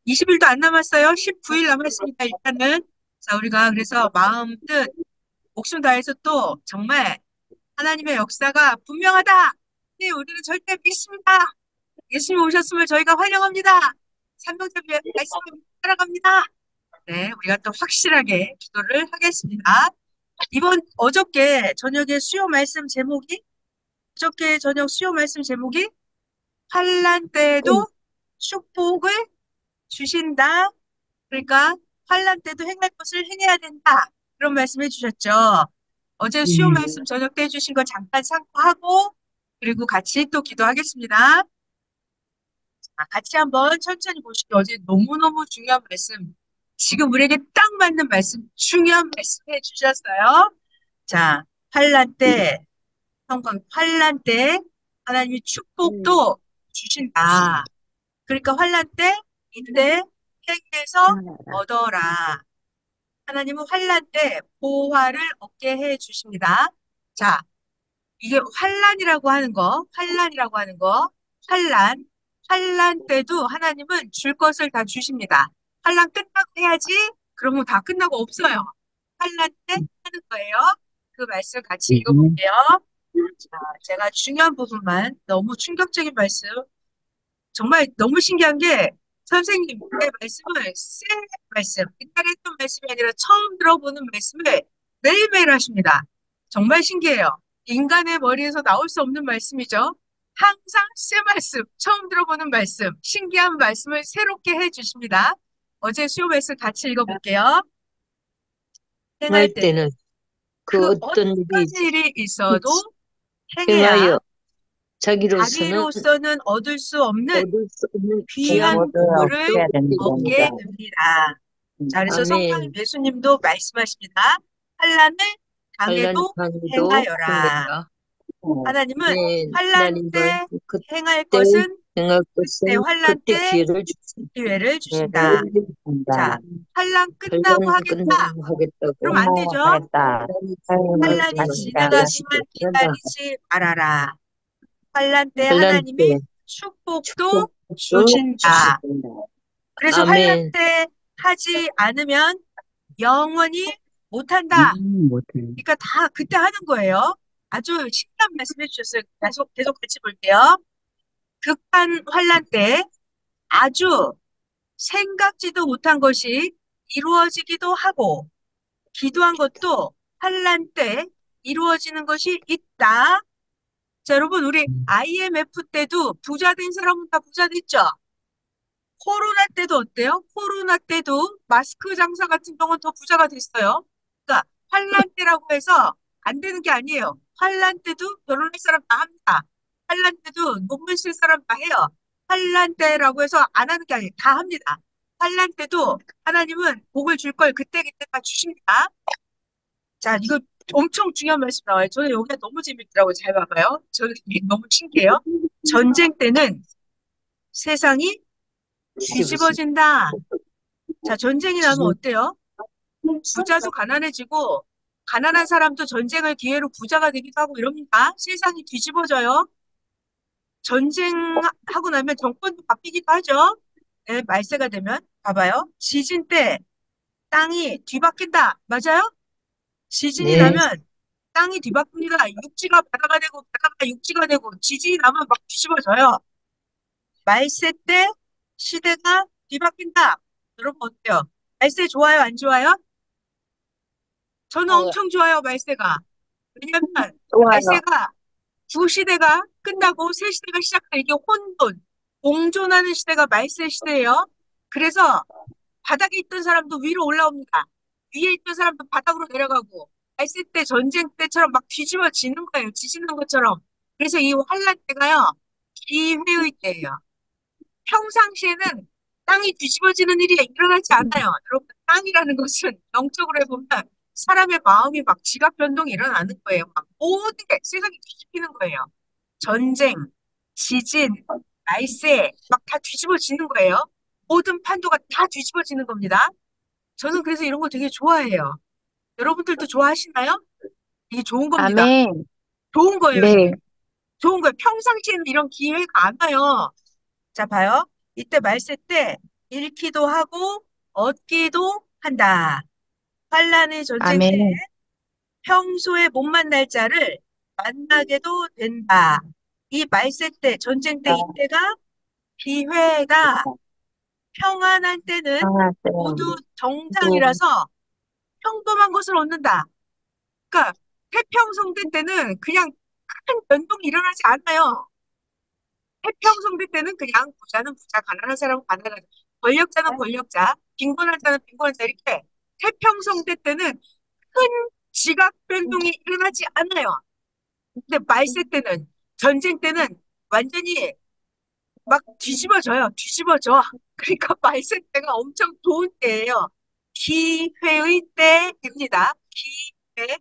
20일도 안 남았어요. 19일 남았습니다. 일단은. 자, 우리가 그래서 마음, 뜻, 목숨 다해서 또 정말 하나님의 역사가 분명하다. 네, 우리는 절대 믿습니다. 예수님 오셨음을 저희가 환영합니다. 삼명절 말씀을 따라갑니다. 네, 우리가 또 확실하게 기도를 하겠습니다. 어저께 저녁에 수요 말씀 제목이, 어저께 저녁 수요 말씀 제목이 환란 때에도 축복을 주신다. 그러니까 환란 때도 행할 것을 행해야 된다. 그런 말씀해 주셨죠. 어제 수요 말씀 저녁 때 해주신 거 잠깐 참고하고 그리고 같이 또 기도하겠습니다. 같이 한번 천천히 보시죠. 어제 너무너무 중요한 말씀, 지금 우리에게 딱 맞는 말씀, 중요한 말씀 해주셨어요. 자, 환란 때, 환란 때 하나님이 축복도 주신다. 그러니까 환란 때 이때 회개해서 얻어라. 하나님은 환란 때 보화를 얻게 해 주십니다. 자, 이게 환란, 환란 때도 하나님은 줄 것을 다 주십니다. 환란 끝나고 해야지. 그러면 다 끝나고 없어요. 환란 때 하는 거예요. 그 말씀 같이 읽어볼게요. 자, 제가 중요한 부분만 너무 충격적인 말씀, 정말 너무 신기한 게 선생님의 말씀을 말씀, 옛날에 했던 말씀이 아니라 처음 들어보는 말씀을 매일매일 하십니다. 정말 신기해요. 인간의 머리에서 나올 수 없는 말씀이죠. 항상 새 말씀, 처음 들어보는 말씀, 신기한 말씀을 새롭게 해주십니다. 어제 수요 말씀 같이 읽어볼게요. 행할 할 때는 때는 그 그 어떤 어떤 일이 일이 있어도 행해야 행하여 자기로서는 자기로서는 얻을 수 없는 얻을 수 없는 귀한 귀한 복을 보물을 얻게 얻게 됩니다. 됩니다. 자, 그래서 성령 아멘. 예수님도 말씀하십니다. 환란을 환란 당해도 당해도 행하여라. 행하라. 하나님은 아멘. 환란 하나님은 때 행할 그때 것은 행할 그때 것은 환란 그때 때 기회를 주신다. 기회를 주신다. 기회를 자, 주신다. 환란 끝나고 환란 하겠다. 끝나고 그럼 하겠다고 안 되죠. 하겠다. 환란이 지나가기만 기다리시겠다. 기다리지 말아라. 환란 때 환란 하나님이 때 축복도 축복도 주신다. 주신다. 그래서 환란 아멘. 때 하지 않으면 영원히 못한다. 못해. 그러니까 다 그때 하는 거예요. 아주 신기한 말씀 해주셨어요. 계속 같이 볼게요. 극한 환란 때 아주 생각지도 못한 것이 이루어지기도 하고 기도한 것도 환란 때 이루어지는 것이 있다. 자, 여러분 우리 IMF 때도 부자 된 사람은 다 부자 됐죠? 코로나 때도 어때요? 코로나 때도 마스크 장사 같은 경우는 더 부자가 됐어요. 그러니까 환란 때라고 해서 안 되는 게 아니에요. 환란 때도 결혼할 사람 다 합니다. 환란 때도 논문 쓸 사람 다 해요. 환란 때라고 해서 안 하는 게 아니에요. 다 합니다. 환란 때도 하나님은 복을 줄 걸 그때그때 다 주십니다. 자, 이거 엄청 중요한 말씀 나와요. 저는 여기가 너무 재밌더라고요. 잘 봐봐요. 저는 이게 너무 신기해요. 전쟁 때는 세상이 뒤집으시. 뒤집어진다. 자, 전쟁이 나면 어때요? 부자도 가난해지고, 가난한 사람도 전쟁을 기회로 부자가 되기도 하고 이럽니다. 세상이 뒤집어져요. 전쟁하고 나면 정권도 바뀌기도 하죠. 네, 말세가 되면. 봐봐요. 지진 때 땅이 뒤바뀐다. 맞아요? 지진이 네. 나면 땅이 뒤바뀝니다. 육지가 바다가 되고, 바다가 육지가 되고, 지진이 나면 막 뒤집어져요. 말세 때 시대가 뒤바뀐다. 여러분 어때요? 말세 좋아요? 안 좋아요? 저는 어, 엄청 좋아요, 말세가. 왜냐면 좋아요. 말세가 두 시대가 끝나고 새 시대가 시작하는 이게 혼돈, 공존하는 시대가 말세 시대예요. 그래서 바닥에 있던 사람도 위로 올라옵니다. 위에 있던 사람도 바닥으로 내려가고 말세 때 전쟁 때처럼 막 뒤집어지는 거예요. 지지는 것처럼. 그래서 이 환란 때가요. 기회의 때예요. 평상시에는 땅이 뒤집어지는 일이 일어나지 않아요. 여러분, 땅이라는 것은 영적으로 해보면 사람의 마음이 막 지각 변동이 일어나는 거예요. 막 모든 게 세상이 뒤집히는 거예요. 전쟁, 지진, 말세, 막 다 뒤집어지는 거예요. 모든 판도가 다 뒤집어지는 겁니다. 저는 그래서 이런 거 되게 좋아해요. 여러분들도 좋아하시나요? 이게 좋은 겁니다. 아멘. 좋은 거예요, 이게. 네. 좋은 거예요. 평상시에는 이런 기회가 안 와요. 자, 봐요. 이때 말세 때 잃기도 하고 얻기도 한다. 환란의 전쟁 때 아멘. 평소에 못 만날 자를 만나게도 된다. 이 말세 때, 전쟁 때 이때가 기회다. 평안한 때는 아, 네. 모두 정상이라서 평범한 것을 얻는다. 그러니까 태평성대 때는 그냥 큰 변동이 일어나지 않아요. 태평성대 때는 그냥 부자는 부자, 가난한 사람은 가난한, 권력자는 권력자, 빈곤한 자는 빈곤한 자 이렇게 태평성대 때는 큰 지각 변동이 일어나지 않아요. 근데 말세 때는 전쟁 때는 완전히 막 뒤집어져요. 뒤집어져. 그러니까 말세 때가 엄청 좋은 때예요. 기회의 때입니다. 기회.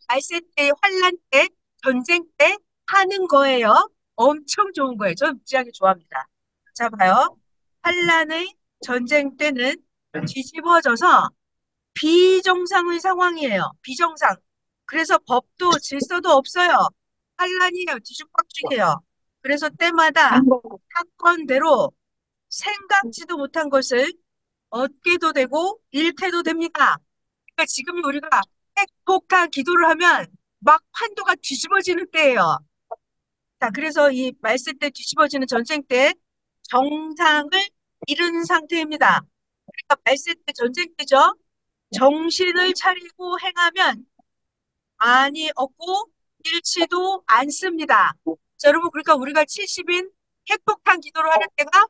말세 때, 환란 때, 전쟁 때 하는 거예요. 엄청 좋은 거예요. 저는 무지하게 좋아합니다. 자, 봐요. 환란의 전쟁 때는 뒤집어져서 비정상의 상황이에요. 비정상. 그래서 법도 질서도 없어요. 환란이에요. 뒤죽박죽이에요. 그래서 때마다 사건대로 생각지도 못한 것을 얻게도 되고 잃게도 됩니다. 그러니까 지금 우리가 핵폭탄 기도를 하면 막 판도가 뒤집어지는 때예요. 자, 그래서 이 말세 때 뒤집어지는 전쟁 때 정상을 잃은 상태입니다. 그러니까 말세 때 전쟁 때죠. 정신을 차리고 행하면 많이 얻고 잃지도 않습니다. 자, 여러분, 그러니까 우리가 70인 핵폭탄 기도를 하는 때가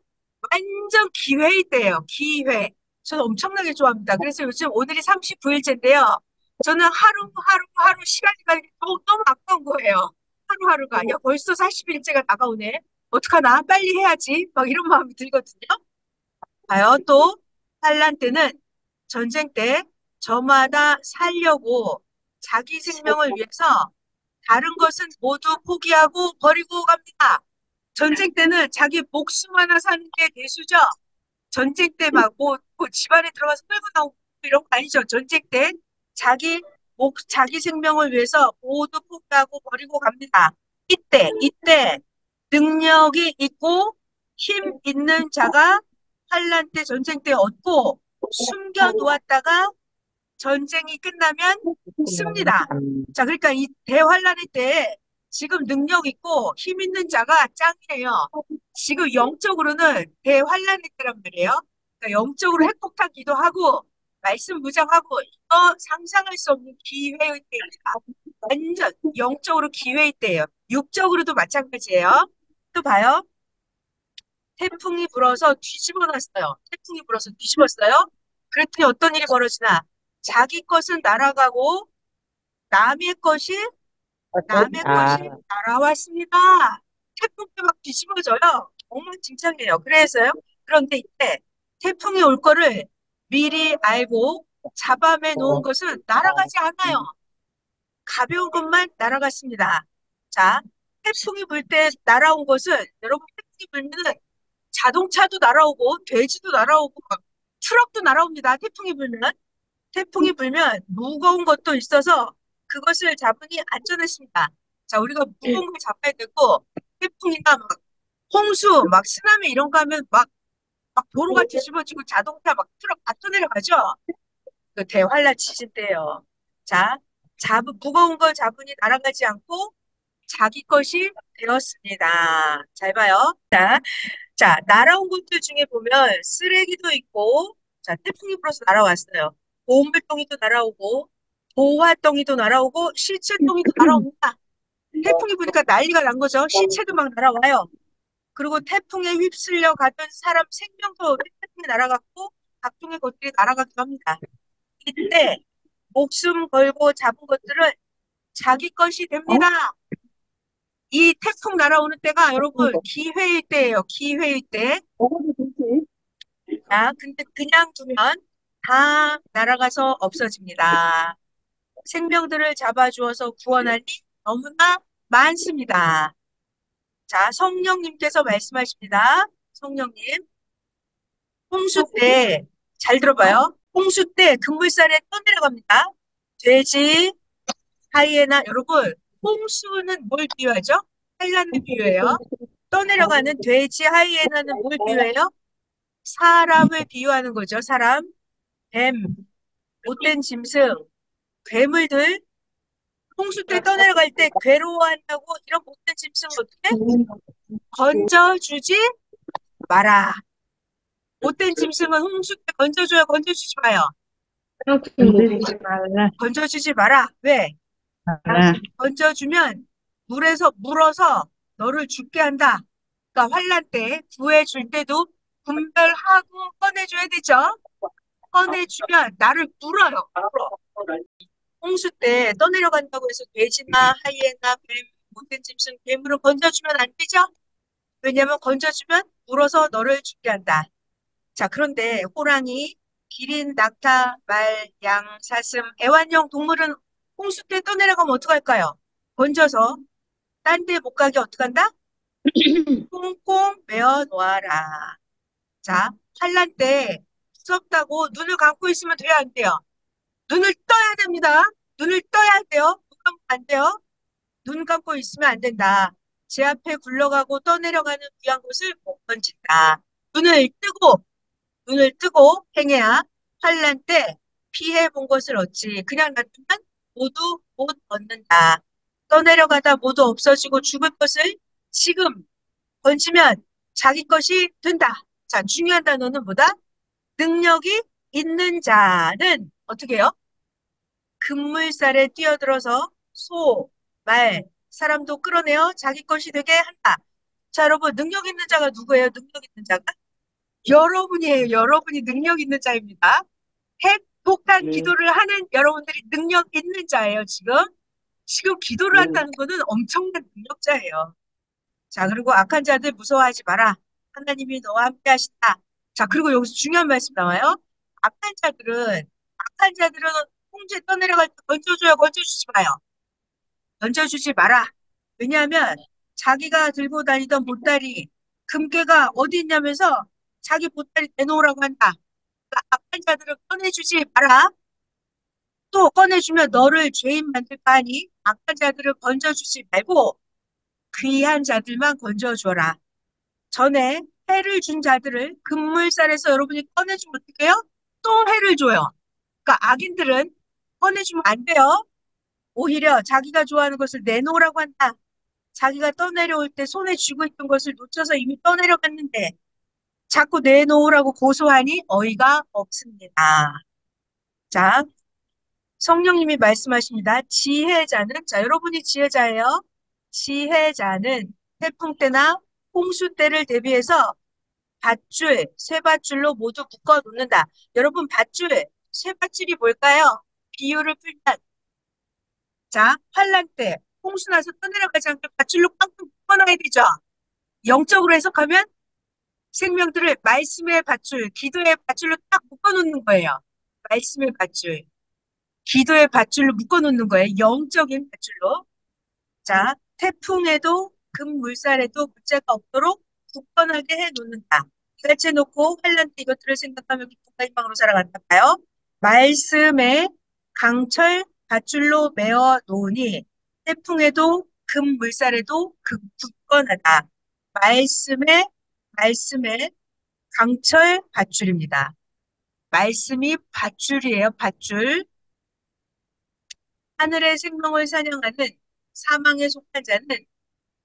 완전 기회의 때예요. 기회. 저는 엄청나게 좋아합니다. 그래서 요즘 오늘이 39일째인데요. 저는 하루 시간이 가는 게 너무 아까운 거예요. 하루하루가. 야, 벌써 40일째가 다가오네. 어떡하나? 빨리 해야지. 막 이런 마음이 들거든요. 봐요. 또 환란 때는 전쟁 때 저마다 살려고 자기 생명을 위해서 다른 것은 모두 포기하고 버리고 갑니다. 전쟁 때는 자기 목숨 하나 사는 게 대수죠. 전쟁 때 막 뭐 집안에 들어가서 끌고 나오고 이런 거 아니죠. 전쟁 때 자기 생명을 위해서 모두 포기하고 버리고 갑니다. 이때 능력이 있고 힘 있는 자가 환란 때 전쟁 때 얻고 숨겨 놓았다가 전쟁이 끝나면 씁니다. 자, 그러니까 이 대환란의 때 지금 능력 있고 힘 있는 자가 짱이에요. 지금 영적으로는 대환란의 때란 말이에요. 그러니까 영적으로 핵폭탄 기도하고 말씀 무장하고 이거 상상할 수 없는 기회의 때입니다. 완전 영적으로 기회의 때예요. 육적으로도 마찬가지예요. 또 봐요. 태풍이 불어서 뒤집어 놨어요. 태풍이 불어서 뒤집었어요. 그랬더니 어떤 일이 벌어지나? 자기 것은 날아가고 남의 것이 남의 아, 것이 날아왔습니다. 태풍 때 막 뒤집어져요. 엉망진창이에요. 그래서요. 그런데 이때 태풍이 올 거를 미리 알고 잡아매 놓은 것은 날아가지 않아요. 가벼운 것만 날아갔습니다. 자, 태풍이 불 때 날아온 것은 여러분 태풍이 불면은 자동차도 날아오고 돼지도 날아오고 막 트럭도 날아옵니다. 태풍이 불면 무거운 것도 있어서 그것을 잡으니 안전했습니다. 자, 우리가 무거운 걸 잡아야 되고 태풍이나 막 홍수, 막 쓰나미 이런 거 하면 막 도로가 뒤집어지고 자동차 막 트럭 다 떠내려가죠. 그 대환란 시즌 때예요. 자, 무거운 걸 잡으니 날아가지 않고 자기 것이 되었습니다. 잘 봐요. 자, 날아온 것들 중에 보면 쓰레기도 있고, 자, 태풍이 불어서 날아왔어요. 보온물동이도 날아오고, 보화덩이도 날아오고, 시체덩이도 날아옵니다. 태풍이 부니까 난리가 난 거죠. 시체도 막 날아와요. 그리고 태풍에 휩쓸려 가던 사람 생명도 태풍에 날아갔고, 각종의 것들이 날아가기도 합니다. 이때 목숨 걸고 잡은 것들은 자기 것이 됩니다. 이 태풍 날아오는 때가 여러분 기회의 때예요. 기회의 때. 자, 근데 그냥 두면 다 날아가서 없어집니다. 생명들을 잡아주어서 구원하니 너무나 많습니다. 자, 성령님께서 말씀하십니다. 성령님, 홍수 때, 잘 들어봐요. 홍수 때 급물살에 떠내려갑니다. 돼지, 하이에나, 여러분, 홍수는 뭘 비유하죠? 환란을 비유해요. 떠내려가는 돼지, 하이에나는 뭘 비유해요? 사람을 비유하는 거죠. 사람, 뱀, 못된 짐승, 괴물들, 홍수 때 떠내려갈 때 괴로워한다고 이런 못된 짐승을 어떻게 건져주지 마라. 못된 짐승은 홍수 때 건져줘요, 건져주지 마요. 건드리지 말라. 건져주지 마라. 왜? 말라. 건져주면 물어서 너를 죽게 한다. 그러니까 환란 때 구해줄 때도 분별하고 꺼내줘야 되죠. 꺼내주면 나를 물어요. 물어. 홍수 때 떠내려간다고 해서 돼지나 하이에나 뱀, 못된 짐승, 괴물을 건져주면 안 되죠. 왜냐하면 건져주면 물어서 너를 죽게 한다. 자, 그런데 호랑이, 기린, 낙타, 말, 양, 사슴, 애완용 동물은 홍수 때 떠내려가면 어떡할까요? 건져서 딴 데 못 가게 어떡한다? 꽁꽁 매어 놓아라. 자, 환란 때 무섭다고 눈을 감고 있으면 돼요, 안 돼요? 눈을 떠야 됩니다. 눈을 떠야 돼요. 눈 감고 안 돼요. 눈 감고 있으면 안 된다. 제 앞에 굴러가고 떠내려가는 귀한 곳을 못 건진다. 눈을 뜨고 눈을 뜨고 행해야 환란 때 피해 본 것을 얻지. 그냥 놔두면 모두 못 얻는다. 떠내려가다 모두 없어지고 죽을 것을 지금 건지면 자기 것이 된다. 자, 중요한 단어는 뭐다? 능력이 있는 자는 어떻게 해요? 급물살에 뛰어들어서 소, 말, 사람도 끌어내어 자기 것이 되게 한다. 자, 여러분, 능력 있는 자가 누구예요? 능력 있는 자가? 여러분이에요. 여러분이 능력 있는 자입니다. 핵폭탄 기도를 하는 여러분들이 능력 있는 자예요, 지금. 지금 기도를 한다는 거는 엄청난 능력자예요. 자, 그리고 악한 자들 무서워하지 마라. 하나님이 너와 함께 하신다. 자, 그리고 여기서 중요한 말씀 나와요. 악한 자들은 홍수에 떠내려갈 때 건져줘요, 건져주지 마요. 건져주지 마라. 왜냐하면 자기가 들고 다니던 보따리, 금괴가 어디 있냐면서 자기 보따리 내놓으라고 한다. 그러니까 악한 자들은 꺼내주지 마라. 또 꺼내주면 너를 죄인 만들까 하니 악한 자들을 건져주지 말고 귀한 자들만 건져줘라. 전에 해를 준 자들을 급물살에서 여러분이 꺼내주면 어떻게 해요? 또 해를 줘요. 그러니까 악인들은 꺼내주면 안 돼요. 오히려 자기가 좋아하는 것을 내놓으라고 한다. 자기가 떠내려올 때 손에 쥐고 있던 것을 놓쳐서 이미 떠내려갔는데 자꾸 내놓으라고 고소하니 어이가 없습니다. 자, 성령님이 말씀하십니다. 지혜자는, 자, 여러분이 지혜자예요. 지혜자는 태풍 때나 홍수 때를 대비해서 밧줄, 쇠밧줄로 모두 묶어 놓는다. 여러분, 밧줄, 쇠밧줄이 뭘까요? 비유를 풀면, 자, 환란 때, 홍수 나서 떠내려가지 않게 밧줄로 꽉꽉 묶어놔야 되죠. 영적으로 해석하면 생명들을 말씀의 밧줄, 기도의 밧줄로 딱 묶어놓는 거예요. 말씀의 밧줄, 기도의 밧줄로 묶어놓는 거예요. 영적인 밧줄로. 자, 태풍에도 급물살에도 문제가 없도록 굳건하게 해놓는다. 이같이 놓고 환란 때 이것들을 생각하며 기쁨과 희망으로 살아간다 봐요. 말씀에 강철 밧줄로 메어 놓으니 태풍에도 급물살에도 굳건하다. 말씀에 강철 밧줄입니다. 말씀이 밧줄이에요. 밧줄. 하늘의 생명을 사냥하는 사망에 속한 자는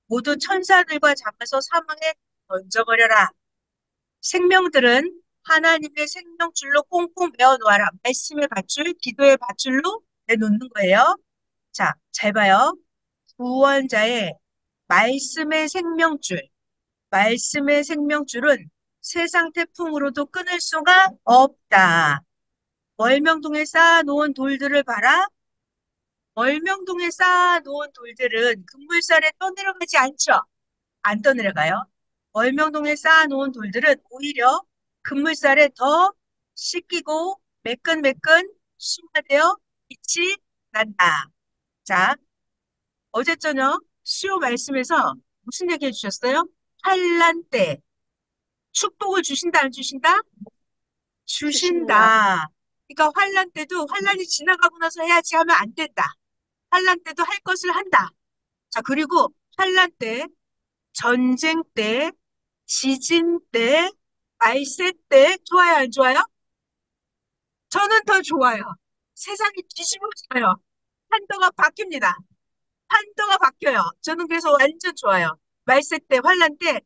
모두 천사들과 잡아서 사망에 던져버려라. 생명들은 하나님의 생명줄로 꽁꽁 메어 놓아라. 말씀의 밧줄, 기도의 밧줄로 내놓는 거예요. 자, 잘 봐요. 구원자의 말씀의 생명줄, 말씀의 생명줄은 세상 태풍으로도 끊을 수가 없다. 월명동에 쌓아놓은 돌들을 봐라. 월명동에 쌓아놓은 돌들은 급물살에 떠내려가지 않죠. 안 떠내려가요. 월명동에 쌓아놓은 돌들은 오히려 급물살에 더 씻기고 매끈매끈 순화되어 빛이 난다. 자, 어제 저녁 수요 말씀에서 무슨 얘기 해주셨어요? 환란 때 축복을 주신다, 안 주신다? 주십니다. 주신다. 그러니까 환란 때도 환란이 지나가고 나서 해야지 하면 안 된다. 환란 때도 할 것을 한다. 자, 그리고 환란 때, 전쟁 때, 지진 때 말세 때 좋아요, 안 좋아요? 저는 더 좋아요. 세상이 뒤집어져요. 판도가 바뀝니다. 판도가 바뀌어요. 저는 그래서 완전 좋아요. 말세 때, 환란 때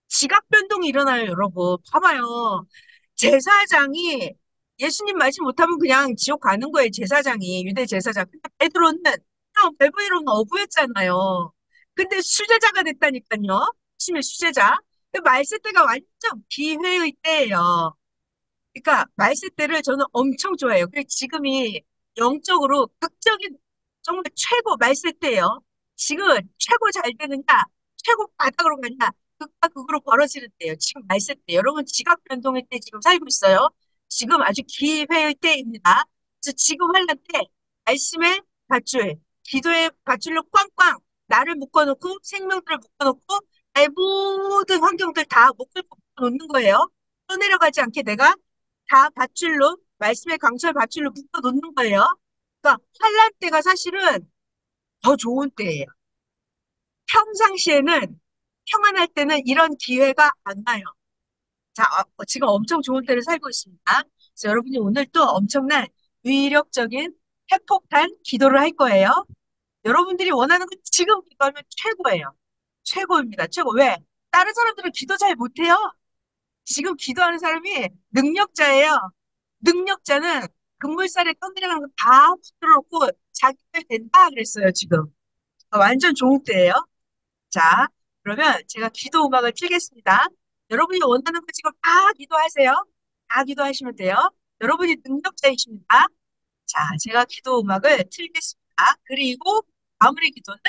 지각 변동이 일어나요, 여러분. 봐봐요. 제사장이 예수님 말씀 못하면 그냥 지옥 가는 거예요, 제사장이. 유대 제사장. 근데 베드로는 형, 베드로는 어부였잖아요. 근데 수제자가 됐다니까요. 심의 수제자. 말세 때가 완전 기회의 때예요. 그러니까 말세 때를 저는 엄청 좋아해요. 그리고 지금이 영적으로 극적인 정말 최고 말세 때예요. 지금은 최고 잘 되느냐, 최고 바닥으로 가냐, 극과 극으로 벌어지는 때예요. 지금 말세 때. 여러분 지각 변동의 때 지금 살고 있어요. 지금 아주 기회의 때입니다. 그래서 지금 환란 때 말씀의 밧줄, 기도의 밧줄로 꽝꽝 나를 묶어놓고 생명들을 묶어놓고 나의 모든 환경들 다 묶을 놓는 거예요. 떠내려가지 않게 내가 다 밧줄로 말씀의 강철 밧줄로 묶어 놓는 거예요. 그러니까 환란 때가 사실은 더 좋은 때예요. 평상시에는 평안할 때는 이런 기회가 안 와요. 자, 지금 엄청 좋은 때를 살고 있습니다. 그래서 여러분이 오늘 또 엄청난 위력적인 핵폭탄 기도를 할 거예요. 여러분들이 원하는 거 지금 기도하면 최고예요. 최고입니다. 최고. 왜? 다른 사람들은 기도 잘 못해요. 지금 기도하는 사람이 능력자예요. 능력자는 급물살에 떠내려가는 거 다 붙들어놓고 자기가 된다 그랬어요, 지금. 완전 좋은 때예요. 자, 그러면 제가 기도 음악을 틀겠습니다. 여러분이 원하는 거 지금 다 기도하세요. 다 기도하시면 돼요. 여러분이 능력자이십니다. 자, 제가 기도 음악을 틀겠습니다. 그리고 마무리 기도는